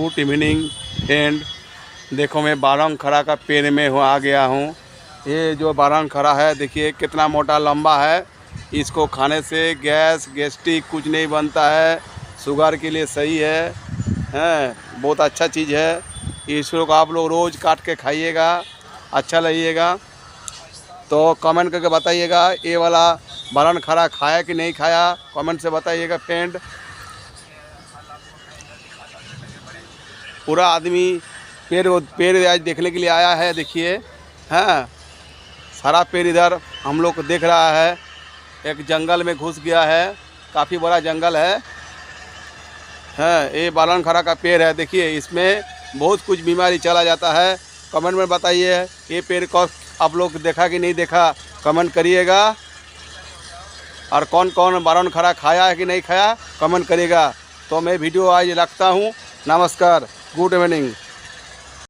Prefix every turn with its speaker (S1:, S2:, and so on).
S1: Good evening and देखो मैं बारंग खड़ा का पेड़ में आ गया हूँ। ये जो बारंग खड़ा है देखिए कितना मोटा लंबा है। इसको खाने से गैस गैस्ट्रिक कुछ नहीं बनता है, शुगर के लिए सही है। बहुत अच्छा चीज़ है। इसको आप लोग रोज़ काट के खाइएगा, अच्छा लगेगा। तो कमेंट करके बताइएगा ये वाला बारंग खड़ा खाया कि नहीं खाया, कमेंट से बताइएगा फ्रेंड। पूरा आदमी पेड़ आज देखने के लिए आया है। देखिए सारा पेड़ इधर हम लोग को देख रहा है। एक जंगल में घुस गया है, काफ़ी बड़ा जंगल है। ये बारंग खड़ा का पेड़ है। देखिए इसमें बहुत कुछ बीमारी चला जाता है। कमेंट में बताइए ये पेड़ को आप लोग देखा कि नहीं देखा, कमेंट करिएगा। और कौन कौन बारंग खड़ा खाया है कि नहीं खाया, कमेंट करिएगा। तो मैं वीडियो आज रखता हूँ। नमस्कार, गुड इवनिंग।